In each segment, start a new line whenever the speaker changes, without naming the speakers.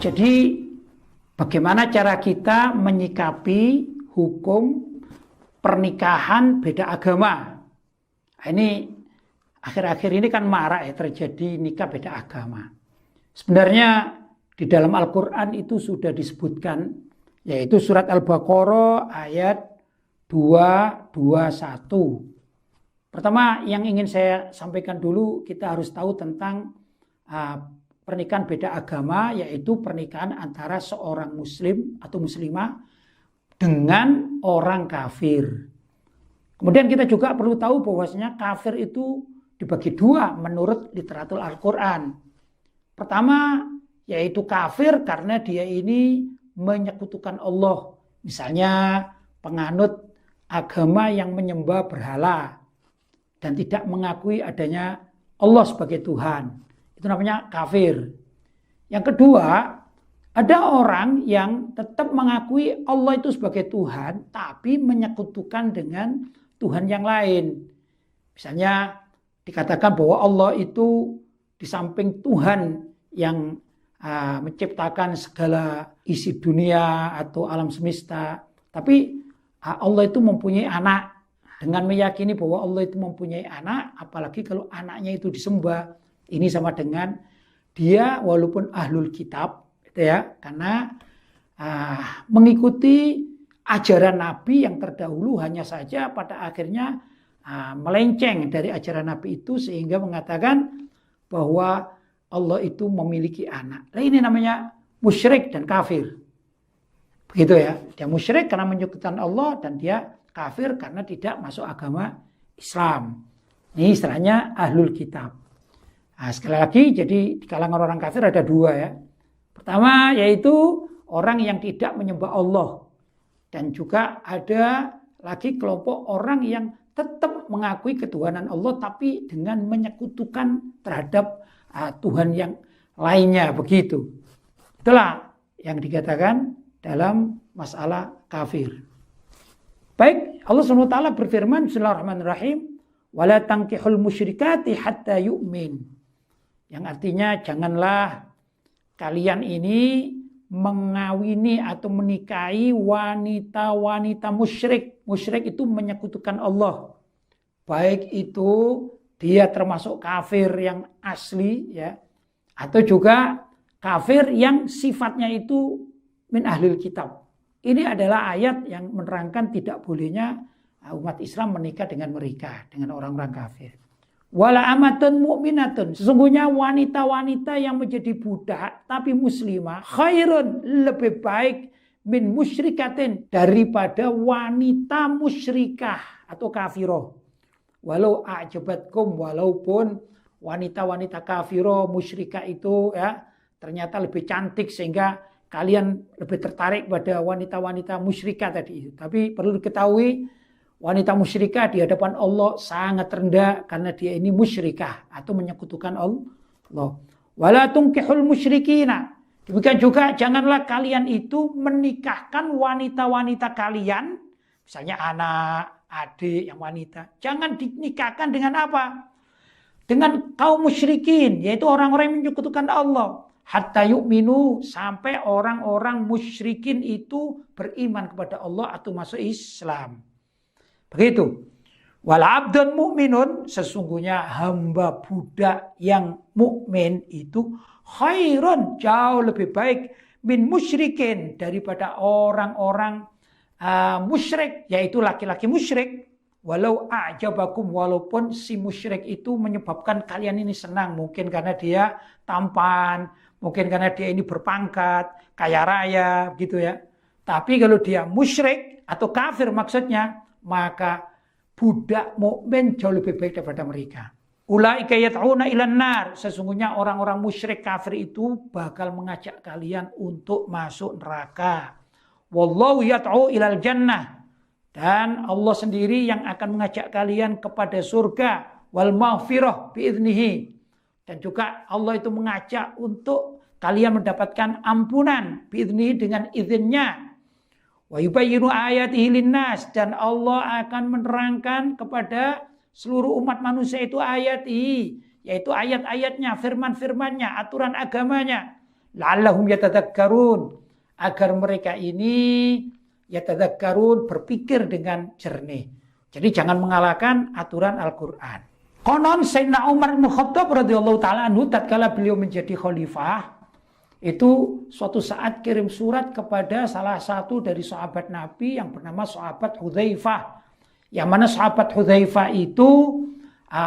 Jadi bagaimana cara kita menyikapi hukum pernikahan beda agama? Ini akhir-akhir ini kan marak ya terjadi nikah beda agama. Sebenarnya di dalam Al-Quran itu sudah disebutkan, yaitu surat Al-Baqarah ayat 221. Pertama yang ingin saya sampaikan dulu, kita harus tahu tentang pernikahan beda agama, yaitu pernikahan antara seorang muslim atau muslimah dengan orang kafir. Kemudian kita juga perlu tahu bahwasanya kafir itu dibagi dua menurut literatur Al-Quran. Pertama yaitu kafir karena dia ini menyekutukan Allah. Misalnya penganut agama yang menyembah berhala dan tidak mengakui adanya Allah sebagai Tuhan. Itu namanya kafir. Yang kedua, ada orang yang tetap mengakui Allah itu sebagai Tuhan, tapi menyekutukan dengan Tuhan yang lain. Misalnya dikatakan bahwa Allah itu di samping Tuhan yang menciptakan segala isi dunia atau alam semesta, tapi Allah itu mempunyai anak. Dengan meyakini bahwa Allah itu mempunyai anak, apalagi kalau anaknya itu disembah, ini sama dengan dia walaupun ahlul kitab, gitu ya, karena mengikuti ajaran Nabi yang terdahulu, hanya saja pada akhirnya melenceng dari ajaran Nabi itu sehingga mengatakan bahwa Allah itu memiliki anak. Nah, ini namanya musyrik dan kafir. Begitu ya, dia musyrik karena menyekutukan Allah dan dia kafir karena tidak masuk agama Islam. Ini istilahnya ahlul kitab. Nah, sekali lagi, jadi di kalangan orang kafir ada dua ya. Pertama yaitu orang yang tidak menyembah Allah. Dan juga ada lagi kelompok orang yang tetap mengakui ketuhanan Allah tapi dengan menyekutukan terhadap Tuhan yang lainnya, begitu. Itulah yang dikatakan dalam masalah kafir. Baik, Allah SWT berfirman, Bismillahirrahmanirrahim, wala tankihul musyrikati hatta yu'min. Yang artinya janganlah kalian ini mengawini atau menikahi wanita-wanita musyrik. Musyrik itu menyekutukan Allah. Baik itu dia termasuk kafir yang asli ya, atau juga kafir yang sifatnya itu min ahlil kitab. Ini adalah ayat yang menerangkan tidak bolehnya umat Islam menikah dengan mereka, dengan orang-orang kafir. Wala amatun mu'minatun, sesungguhnya wanita-wanita yang menjadi budak tapi muslimah khairun, lebih baik min musyrikatin, daripada wanita musyrikah atau kafiroh. Walau a'jabatkum, walaupun wanita-wanita kafiroh musyrikah itu ya ternyata lebih cantik sehingga kalian lebih tertarik pada wanita-wanita musyrikah tadi itu. Tapi perlu diketahui wanita musyrikah di hadapan Allah sangat rendah karena dia ini musyrikah atau menyekutukan Allah. Wala tunkihul musyrikina. Demikian juga janganlah kalian itu menikahkan wanita-wanita kalian, misalnya anak, adik yang wanita. Jangan dinikahkan dengan apa? Dengan kaum musyrikin, yaitu orang-orang yang menyekutukan Allah. Hatta yu'minu, sampai orang-orang musyrikin itu beriman kepada Allah atau masuk Islam. Begitu. Wal abdun mu'minun, sesungguhnya hamba budak yang mukmin itu khairun, jauh lebih baik min musyrikin, daripada orang-orang musyrik, yaitu laki-laki musyrik. Walau a'jabakum, walaupun si musyrik itu menyebabkan kalian ini senang, mungkin karena dia tampan, mungkin karena dia ini berpangkat, kaya raya gitu ya. Tapi kalau dia musyrik atau kafir maksudnya, maka budak mukmin jauh lebih baik daripada mereka. Ulaika yad'una ilan nar, sesungguhnya orang-orang musyrik kafir itu bakal mengajak kalian untuk masuk neraka. Wallahu yad'u ilal jannah, dan Allah sendiri yang akan mengajak kalian kepada surga, wal maghfirah biiznihi, dan juga Allah itu mengajak untuk kalian mendapatkan ampunan biiznihi, dengan izinnya. Wa yubayyinu ayatihi linnas, dan Allah akan menerangkan kepada seluruh umat manusia itu ayatihi, yaitu ayat-ayatnya, firman-firmannya, aturan agamanya, la'allahum yatadzakkarun, agar mereka ini yatadzakkarun, berpikir dengan jernih. Jadi jangan mengalahkan aturan Al-Qur'an. Konon Sayyidina Umar bin Khattab radhiyallahu taala anhu tatkala beliau menjadi khalifah, itu suatu saat kirim surat kepada salah satu dari sahabat Nabi yang bernama sahabat Hudzaifah. Yang mana sahabat Hudzaifah itu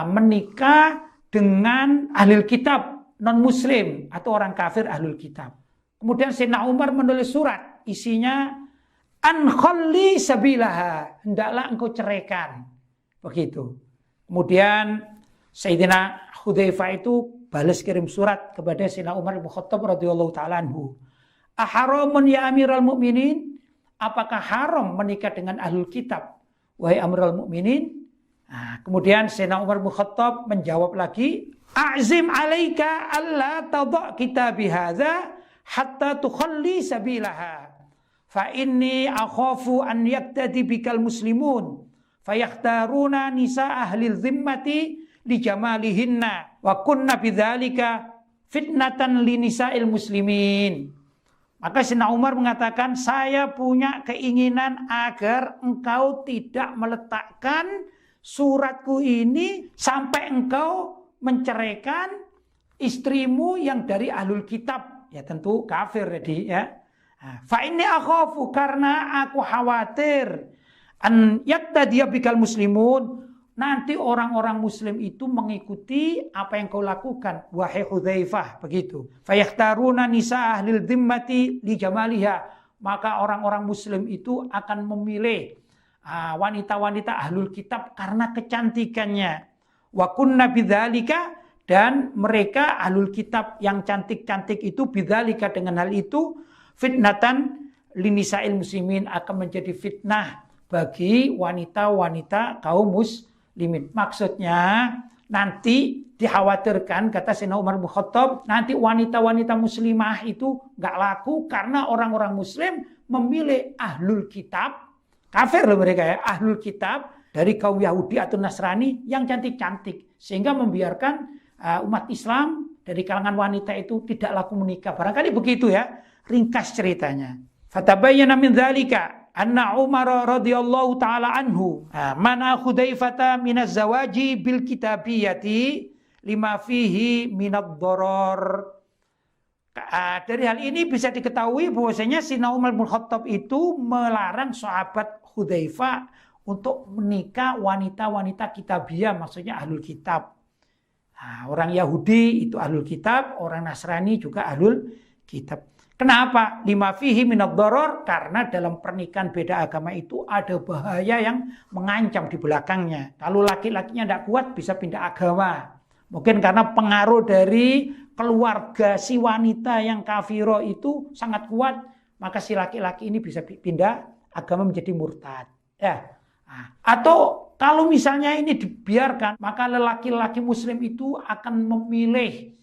menikah dengan ahlul kitab non-muslim atau orang kafir ahlul kitab. Kemudian Sayyidina Umar menulis surat, isinya an khalli sabilaha, hendaklah engkau ceraikan. Begitu. Kemudian Sayyidina Hudzaifah itu balas kirim surat kepada Sayyidina Umar bin Khattab radhiyallahu taala anhu. Aharamun ya Amirul Mukminin? Apakah haram menikah dengan ahlul kitab? Wahai Amirul Mukminin? Nah, kemudian Sayyidina Umar bin Khattab menjawab lagi, a'zim alaika alla tadha kitabi hadza hatta tukhalli sabilaha. Fa inni akhafu an yaktadi bikal muslimun fayakhtaruna nisa ahlil zimmati li jamalihinna wa kunna bidzalika fitnatan li nisa'il muslimin. Maka Sayyidina Umar mengatakan, saya punya keinginan agar engkau tidak meletakkan suratku ini sampai engkau menceraikan istrimu yang dari ahlul kitab, ya tentu kafir jadi ya. Fa inni akhafu, karena aku khawatir an yaktadiya bikal muslimun, nanti orang-orang muslim itu mengikuti apa yang kau lakukan wahai Hudzaifah, begitu. Fayakhtaruna nisa ahlil dhimmati li jamaliha, maka orang-orang muslim itu akan memilih wanita-wanita ahlul kitab karena kecantikannya. Wa kunna bidzalika, dan mereka ahlul kitab yang cantik-cantik itu bidzalika, dengan hal itu fitnatan linisa'il muslimin, akan menjadi fitnah bagi wanita-wanita kaum muslimin. Maksudnya nanti dikhawatirkan, kata Sayyidina Umar bin Khattab, nanti wanita-wanita muslimah itu nggak laku karena orang-orang muslim memilih ahlul kitab, kafir loh mereka ya, ahlul kitab dari kaum Yahudi atau Nasrani yang cantik-cantik, sehingga membiarkan umat Islam dari kalangan wanita itu tidak laku menikah. Barangkali begitu ya, ringkas ceritanya. Fatabayyana min dzalika anna Umar radhiyallahu taala anhu mana Hudzaifah minaz zawaji bil kitabiyati lima fihi minad dharar. Dari hal ini bisa diketahui bahwasanya Sayyidina Umar bin Khattab itu melarang sahabat Hudzaifah untuk menikah wanita-wanita kitabiyah, maksudnya ahlul kitab. Orang Yahudi itu ahlul kitab, orang Nasrani juga ahlul kitab. Kenapa? Lima fihi minad dharar, karena dalam pernikahan beda agama itu ada bahaya yang mengancam di belakangnya. Kalau laki-lakinya tidak kuat bisa pindah agama. Mungkin karena pengaruh dari keluarga si wanita yang kafiro itu sangat kuat, maka si laki-laki ini bisa pindah agama menjadi murtad. Ya. Atau kalau misalnya ini dibiarkan, maka lelaki-laki muslim itu akan memilih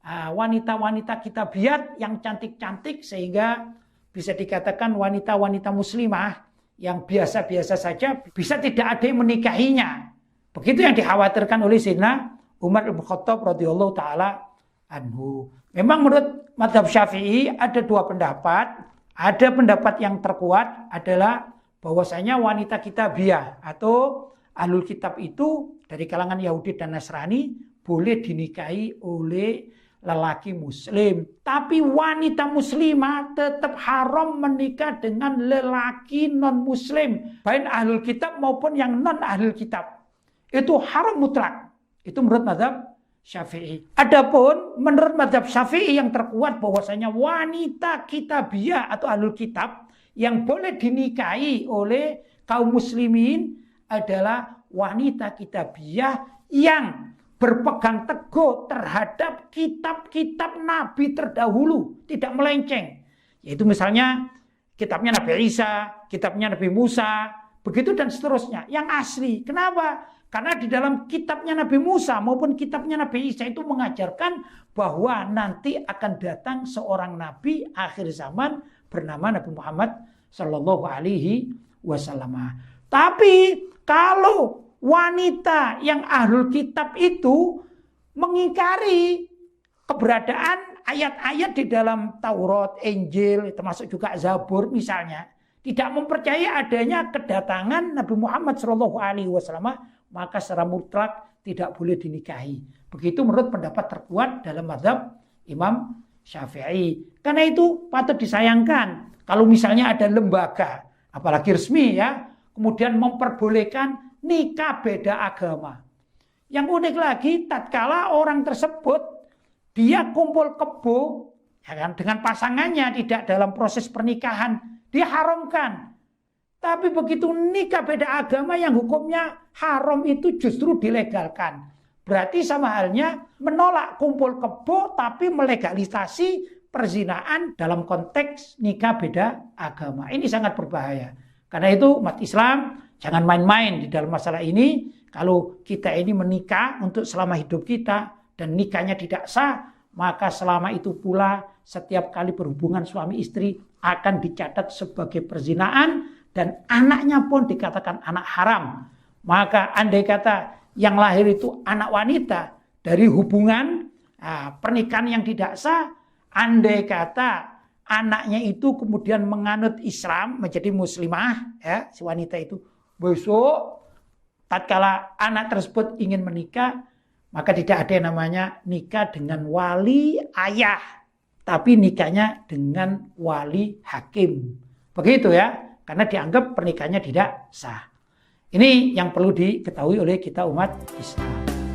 wanita-wanita kitabiyat yang cantik-cantik, sehingga bisa dikatakan wanita-wanita muslimah yang biasa-biasa saja bisa tidak ada yang menikahinya. Begitu yang dikhawatirkan oleh Sayyidina Umar bin Khattab radhiyallahu taala anhu. Memang menurut mazhab Syafi'i ada dua pendapat. Ada pendapat yang terkuat adalah bahwasanya wanita kitabiyah atau ahlul kitab itu dari kalangan Yahudi dan Nasrani boleh dinikahi oleh lelaki muslim. Tapi wanita muslimah tetap haram menikah dengan lelaki non-muslim, baik ahlul kitab maupun yang non-ahlul kitab. Itu haram mutlak. Itu menurut mazhab Syafi'i. Adapun menurut mazhab Syafi'i yang terkuat bahwasanya wanita kitabiyah atau ahlul kitab yang boleh dinikahi oleh kaum muslimin adalah wanita kitabiyah yang berpegang teguh terhadap kitab-kitab Nabi terdahulu, tidak melenceng. Yaitu misalnya kitabnya Nabi Isa, kitabnya Nabi Musa, begitu dan seterusnya, yang asli. Kenapa? Karena di dalam kitabnya Nabi Musa maupun kitabnya Nabi Isa itu mengajarkan bahwa nanti akan datang seorang nabi akhir zaman bernama Nabi Muhammad sallallahu alaihi wasallam. Tapi kalau wanita yang ahlul kitab itu mengingkari keberadaan ayat-ayat di dalam Taurat, Injil, termasuk juga Zabur misalnya, tidak mempercayai adanya kedatangan Nabi Muhammad SAW, maka secara mutlak tidak boleh dinikahi. Begitu menurut pendapat terkuat dalam mazhab Imam Syafi'i. Karena itu patut disayangkan kalau misalnya ada lembaga, apalagi resmi ya, kemudian memperbolehkan nikah beda agama. Yang unik lagi, tatkala orang tersebut dia kumpul kebo ya kan, dengan pasangannya tidak dalam proses pernikahan, diharamkan. Tapi begitu nikah beda agama yang hukumnya haram itu justru dilegalkan. Berarti sama halnya menolak kumpul kebo tapi melegalisasi perzinaan dalam konteks nikah beda agama. Ini sangat berbahaya. Karena itu umat Islam jangan main-main di dalam masalah ini. Kalau kita ini menikah untuk selama hidup kita dan nikahnya tidak sah, maka selama itu pula setiap kali berhubungan suami istri akan dicatat sebagai perzinaan dan anaknya pun dikatakan anak haram. Maka andai kata yang lahir itu anak wanita dari hubungan pernikahan yang tidak sah, andai kata anaknya itu kemudian menganut Islam menjadi muslimah, ya, si wanita itu besok tatkala anak tersebut ingin menikah, maka tidak ada yang namanya nikah dengan wali ayah, tapi nikahnya dengan wali hakim. Begitu ya, karena dianggap pernikahannya tidak sah. Ini yang perlu diketahui oleh kita umat Islam.